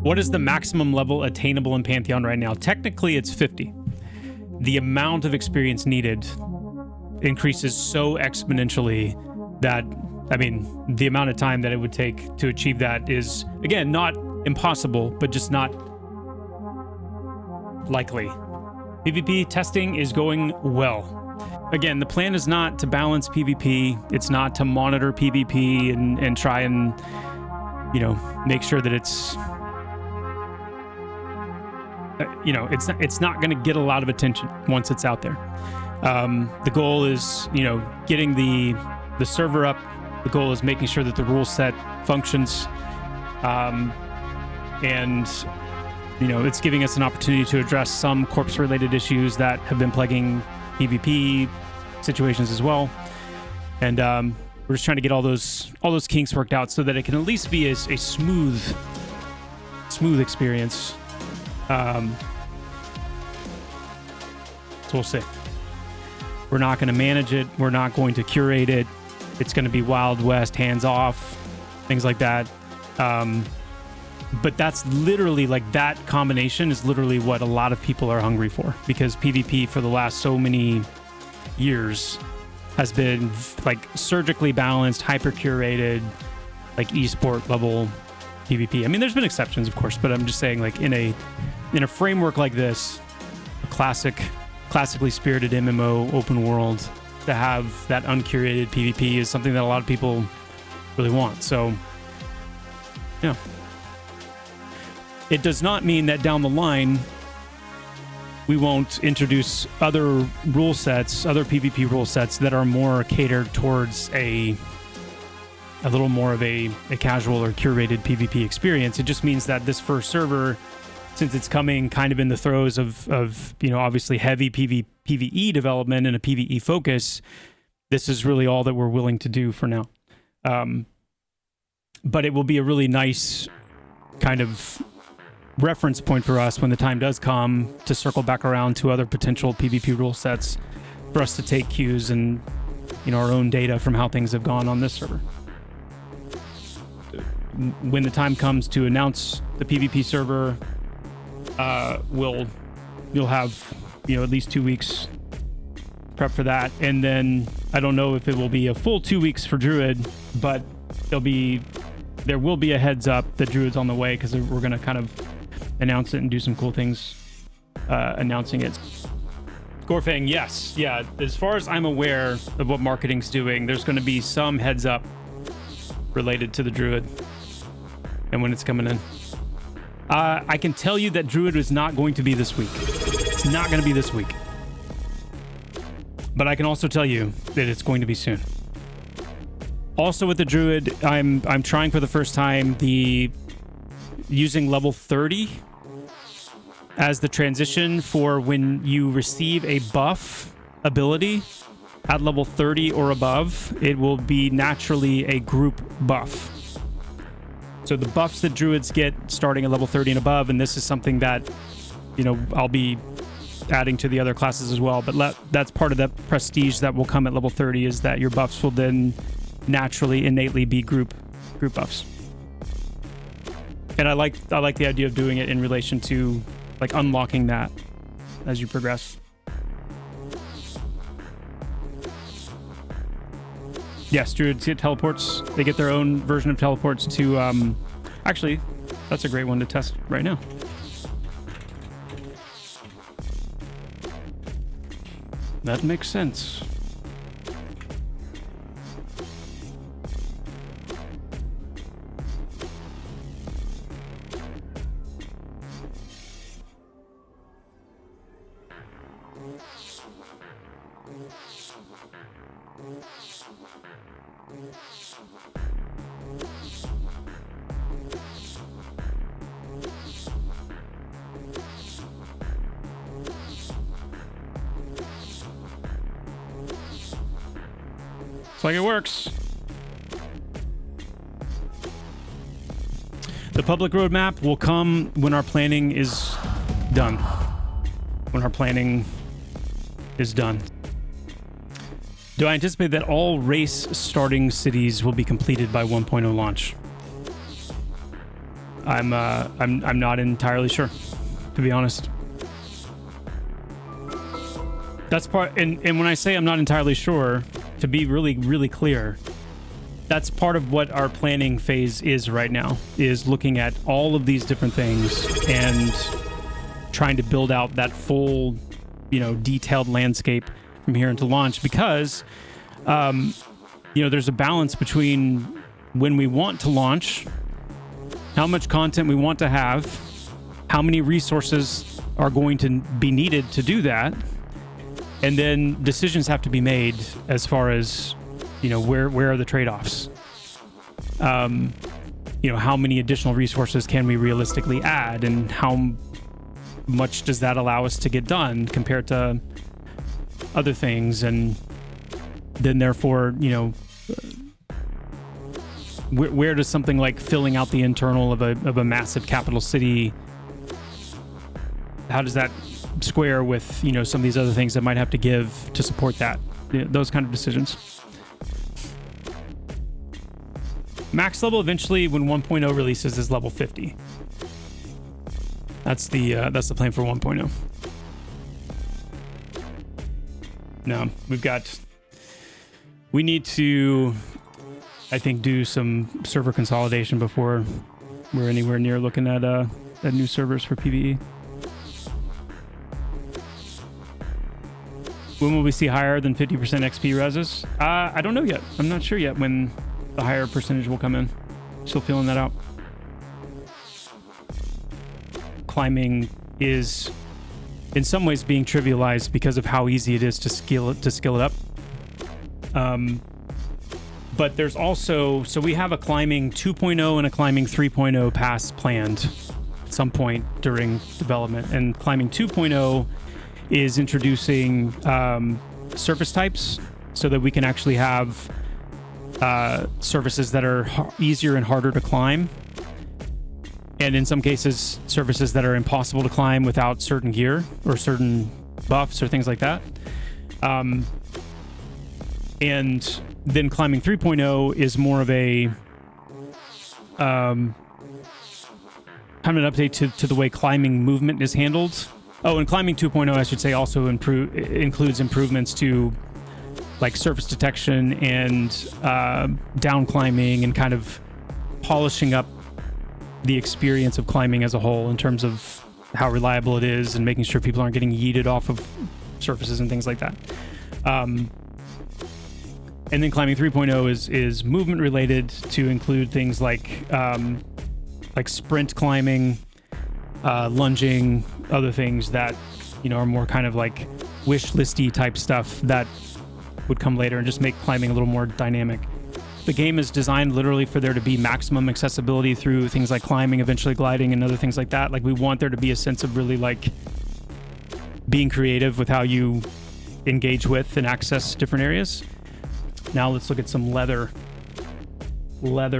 What is the maximum level attainable in Pantheon right now? Technically, it's 50. The amount of experience needed increases so exponentially that, I mean, the amount of time that it would take to achieve that is, again, not impossible, but just not likely. PvP testing is going well. Again, the plan is not to balance PvP. It's not to monitor PvP and try and, you know, make sure that it's, you know, it's not going to get a lot of attention once it's out there. The goal is, you know, getting the server up. The goal is making sure that the rule set functions. And, you know, it's giving us an opportunity to address some corpse-related issues that have been plaguing PvP situations as well. And we're just trying to get all those kinks worked out so that it can at least be a smooth experience. So we'll see. We're not going to manage it. We're not going to curate it. It's going to be Wild West, hands off, things like that. But that's literally, like, that combination is literally what a lot of people are hungry for, because PvP for the last so many years has been like surgically balanced, hyper curated, like esport level PvP. I mean, there's been exceptions, of course, but I'm just saying, like, in a framework like this, a classically spirited MMO open world, to have that uncurated PvP is something that a lot of people really want. So, yeah. It does not mean that down the line we won't introduce other rule sets, other PvP rule sets that are more catered towards a little more of a casual or curated PvP experience. It just means that this first server, since it's coming kind of in the throes of you know, obviously heavy PvE development and a PvE focus, this is really all that we're willing to do for now. But it will be a really nice kind of reference point for us when the time does come to circle back around to other potential PvP rule sets for us to take cues and, you know, our own data from how things have gone on this server. When the time comes to announce the PvP server, you'll have, you know, at least 2 weeks prep for that, and then I don't know if it will be a full 2 weeks for Druid, but there will be a heads up that Druid's on the way, because we're gonna kind of announce it and do some cool things announcing it. Gorfang, yes, yeah. As far as I'm aware of what marketing's doing, there's going to be some heads up related to the Druid and when it's coming in. I can tell you that Druid is not going to be this week. It's not going to be this week. But I can also tell you that it's going to be soon. Also with the Druid, I'm trying for the first time using level 30 as the transition for when you receive a buff ability at level 30 or above. It will be naturally a group buff. So the buffs that Druids get starting at level 30 and above, and this is something that, you know, I'll be adding to the other classes as well, but that's part of that prestige that will come at level 30, is that your buffs will then naturally, innately be group buffs. And I like the idea of doing it in relation to, like, unlocking that as you progress. Yes, Druids get teleports. They get their own version of teleports to, actually, that's a great one to test right now. That makes sense. Looks like it works. The public roadmap will come when our planning is done. When our planning is done. Do I anticipate that all race starting cities will be completed by 1.0 launch? I'm not entirely sure, to be honest. That's part, and when I say I'm not entirely sure, to be really clear, that's part of what our planning phase is right now, is looking at all of these different things and trying to build out that full, detailed landscape from here into launch, because there's a balance between when we want to launch, how much content we want to have, how many resources are going to be needed to do that, and then decisions have to be made as far as, where are the trade-offs? How many additional resources can we realistically add, and how much does that allow us to get done compared to other things? And then therefore, where does something like filling out the internal of a massive capital city, how does that square with, some of these other things that might have to give to support that? Those kind of decisions. Max level eventually when 1.0 releases is level 50. That's the plan for 1.0. No, we need to, I think, do some server consolidation before we're anywhere near looking at new servers for PvE. When will we see higher than 50% XP reses? I don't know yet. I'm not sure yet when the higher percentage will come in. Still feeling that out. Climbing is in some ways being trivialized because of how easy it is to skill it up. But there's also, so we have a climbing 2.0 and a climbing 3.0 pass planned at some point during development, and climbing 2.0 is introducing surface types so that we can actually have surfaces that are easier and harder to climb, and in some cases surfaces that are impossible to climb without certain gear or certain buffs or things like that. And then climbing 3.0 is more of a kind of an update to the way climbing movement is handled. Oh, and climbing 2.0, I should say, also includes improvements to like surface detection and down climbing, and kind of polishing up the experience of climbing as a whole in terms of how reliable it is and making sure people aren't getting yeeted off of surfaces and things like that. And then climbing 3.0 is movement related, to include things like sprint climbing, lunging, other things that, are more kind of like wish listy type stuff that would come later and just make climbing a little more dynamic. The game is designed literally for there to be maximum accessibility through things like climbing, eventually gliding, and other things like that. Like, we want there to be a sense of really like being creative with how you engage with and access different areas. Now let's look at some leather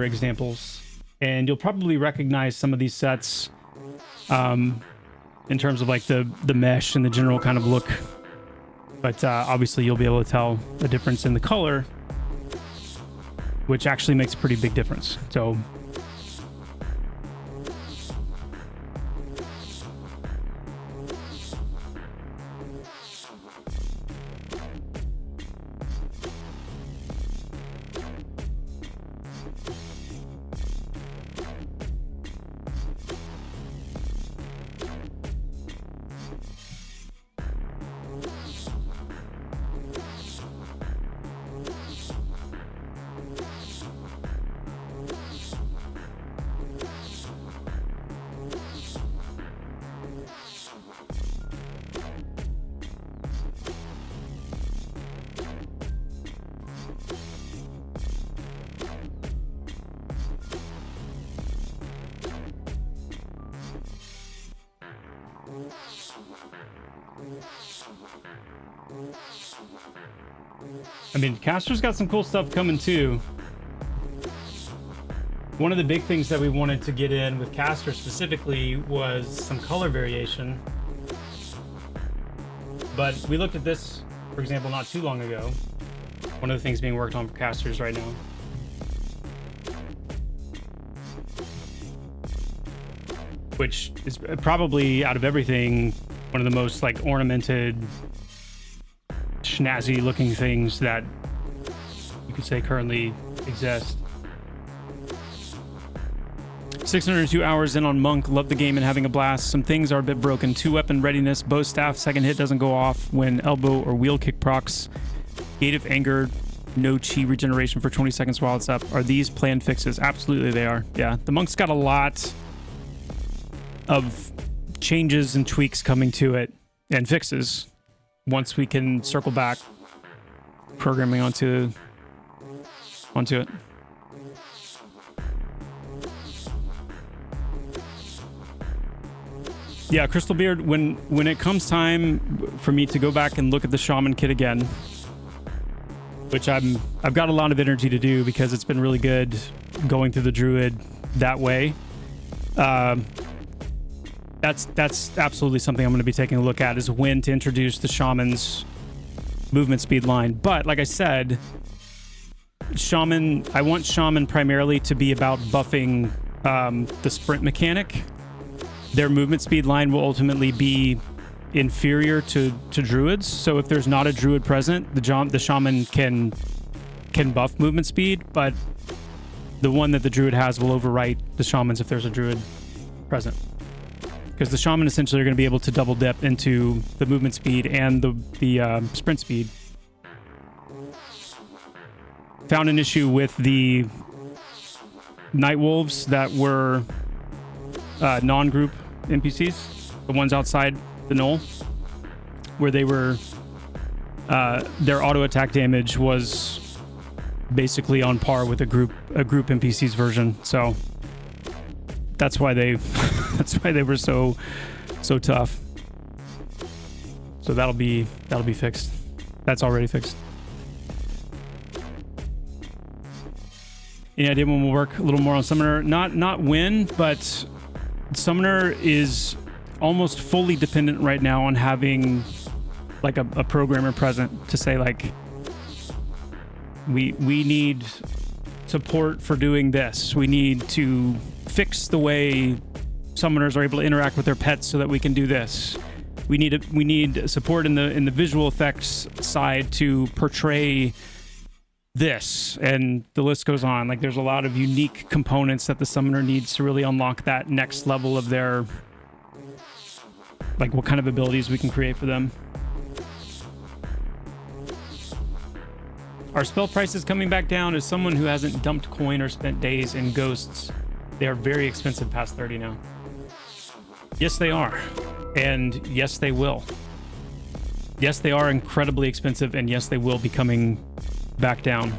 examples, and you'll probably recognize some of these sets in terms of like the mesh and the general kind of look, but obviously you'll be able to tell a difference in the color, which actually makes a pretty big difference. So I mean, Caster's got some cool stuff coming too. One of the big things that we wanted to get in with Caster specifically was some color variation. But we looked at this, for example, not too long ago. One of the things being worked on for Casters right now. which is probably, out of everything, one of the most like ornamented, snazzy looking things that you could say currently exist. 602 hours in on Monk. Love the game and having a blast. Some things are a bit broken. 2-weapon readiness. Bow staff. Second hit doesn't go off when elbow or wheel kick procs. Gate of Anger. No chi regeneration for 20 seconds while it's up. Are these planned fixes? Absolutely they are. Yeah. The Monk's got a lot of changes and tweaks coming to it and fixes once we can circle back programming onto it. Yeah, Crystal Beard, when it comes time for me to go back and look at the Shaman kit again, which I've got a lot of energy to do because it's been really good going through the Druid that way. That's absolutely something I'm going to be taking a look at, is when to introduce the Shaman's movement speed line. But like I said, I want Shaman primarily to be about buffing the sprint mechanic. Their movement speed line will ultimately be inferior to Druids. So if there's not a Druid present, the Shaman can buff movement speed, but the one that the Druid has will overwrite the Shamans if there's a Druid present. Because the Shaman essentially are going to be able to double dip into the movement speed and the sprint speed. Found an issue with the Knightwolves that were non-group NPCs, the ones outside the knoll, where they were their auto attack damage was basically on par with a group NPC's version. So that's why they were so tough. So that'll be fixed. That's already fixed. Any idea when we'll work a little more on Summoner? Not when, but Summoner is almost fully dependent right now on having like a programmer present to say like, we need support for doing this. We need to fix the way summoners are able to interact with their pets so that we can do this. We need support in the visual effects side to portray this, and the list goes on. Like, there's a lot of unique components that the summoner needs to really unlock that next level of their, like, what kind of abilities we can create for them. Are spell prices coming back down? As someone who hasn't dumped coin or spent days in ghosts, they are very expensive past 30 now. Yes, they are. And yes, they will. Yes, they are incredibly expensive, and yes, they will be coming back down.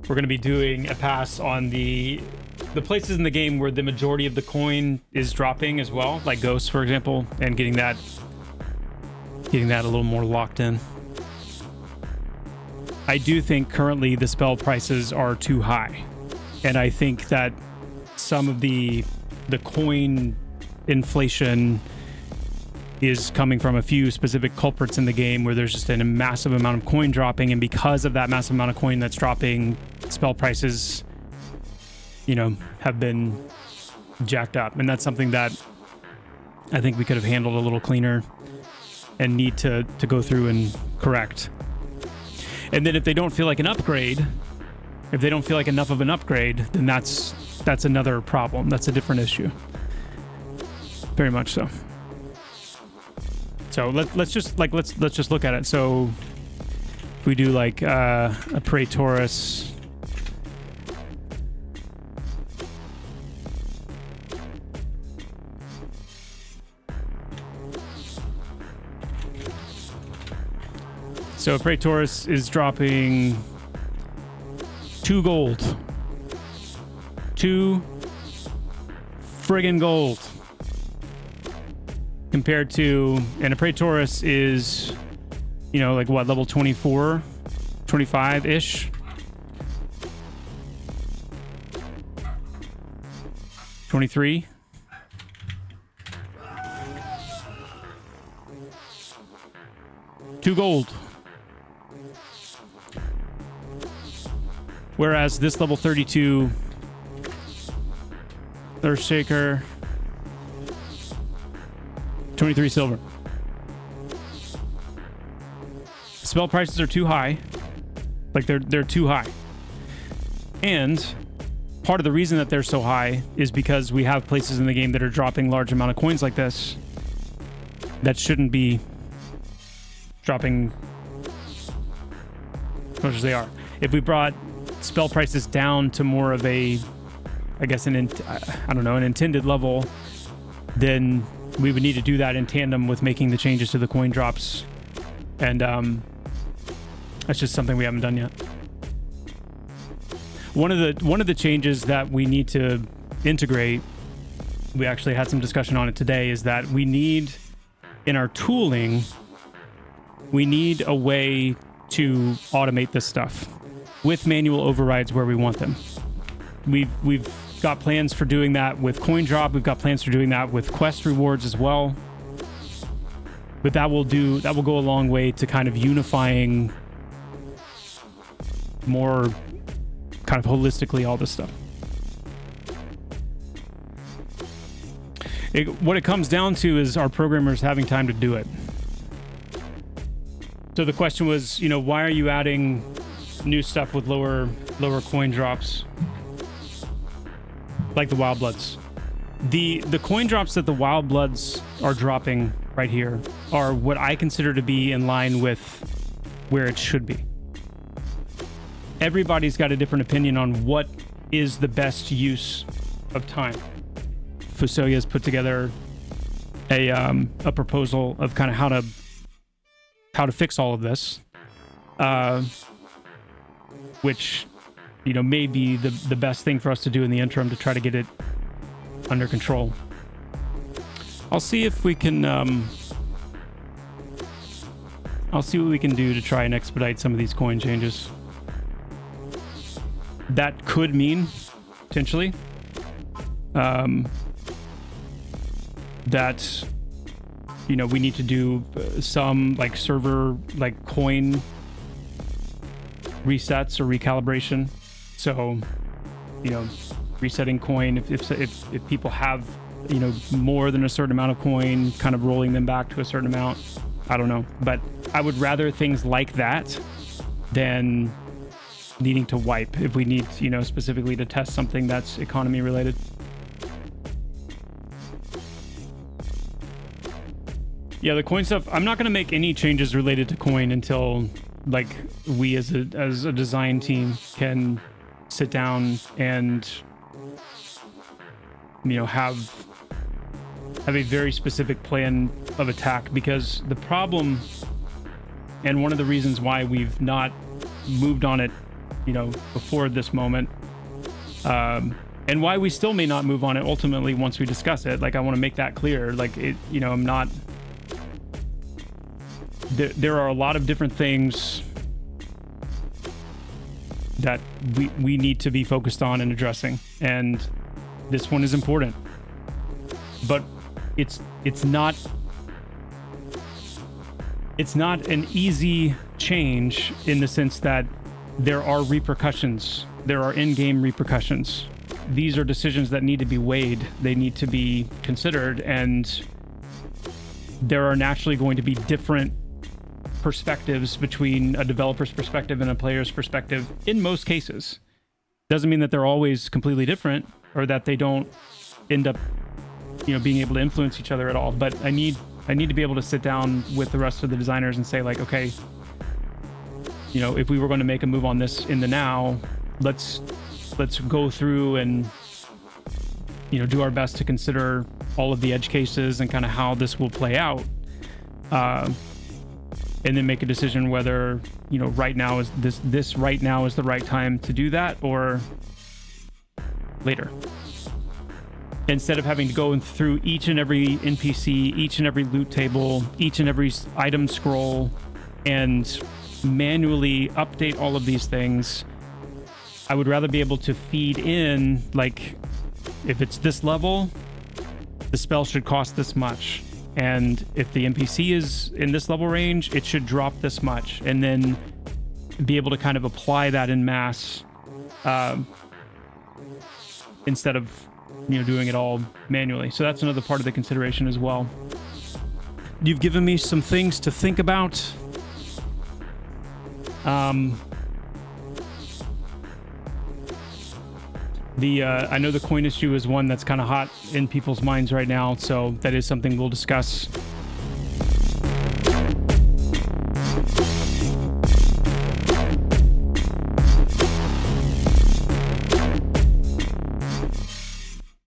We're going to be doing a pass on the places in the game where the majority of the coin is dropping as well, like ghosts, for example, and getting that a little more locked in. I do think currently the spell prices are too high, and I think that some of the coin inflation is coming from a few specific culprits in the game where there's just a massive amount of coin dropping, and because of that massive amount of coin that's dropping, spell prices, have been jacked up. And that's something that I think we could have handled a little cleaner and need to go through and correct. And then if they don't feel like an upgrade, if they don't feel like enough of an upgrade, then that's another problem. That's a different issue. Very much so. So let's just look at it. So if we do like a Praetorus, so Praetorus is dropping 2 gold, 2 friggin' gold. Compared to, and a Praetorus is, like what, level 24, 25-ish? $23? $2 gold. Whereas this level 32 Earthshaker 23 silver. Spell prices are too high. Like they're too high. And part of the reason that they're so high is because we have places in the game that are dropping large amount of coins like this that shouldn't be dropping as much as they are. If we brought spell prices down to more of a, I guess, an intended level, then we would need to do that in tandem with making the changes to the coin drops. And that's just something we haven't done yet. One of the changes that we need to integrate, we actually had some discussion on it today, is that we need, in our tooling, we need a way to automate this stuff with manual overrides where we want them. We've got plans for doing that with coin drop. We've got plans for doing that with quest rewards as well. But that will go a long way to kind of unifying more kind of holistically all this stuff. What it comes down to is our programmers having time to do it. So the question was, why are you adding new stuff with lower coin drops, like the Wild Bloods? The coin drops that the Wild Bloods are dropping right here are what I consider to be in line with where it should be. Everybody's got a different opinion on what is the best use of time. Fusoya has put together a proposal of kind of how to fix all of this, which may be the best thing for us to do in the interim to try to get it under control. I'll see if we can I'll see what we can do to try and expedite some of these coin changes. That could mean potentially that we need to do some like server coin resets or recalibration. So resetting coin if people have more than a certain amount of coin, kind of rolling them back to a certain amount. I don't know, but I would rather things like that than needing to wipe if we need specifically to test something that's economy related. Yeah, the coin stuff, I'm not going to make any changes related to coin until we as a design team can sit down and have a very specific plan of attack, because the problem and one of the reasons why we've not moved on it before this moment, and why we still may not move on it ultimately once we discuss it, I want to make that clear. I'm not, there are a lot of different things that we need to be focused on and addressing, and this one is important, but it's not an easy change in the sense that there are repercussions. There are in-game repercussions. These are decisions that need to be weighed. They need to be considered, and there are naturally going to be different perspectives between a developer's perspective and a player's perspective in most cases. Doesn't mean that they're always completely different or that they don't end up being able to influence each other at all. But I need to be able to sit down with the rest of the designers and say okay, if we were going to make a move on this in the now, let's go through and do our best to consider all of the edge cases and kind of how this will play out, and then make a decision whether right now is this right now is the right time to do that, or later, instead of having to go through each and every NPC, each and every loot table, each and every item scroll, and manually update all of these things. I would rather be able to feed in, if it's this level, the spell should cost this much, and if the NPC is in this level range, it should drop this much, and then be able to kind of apply that in mass, instead of doing it all manually. So that's another part of the consideration as well. You've given me some things to think about. I know the coin issue is one that's kind of hot in people's minds right now, so that is something we'll discuss.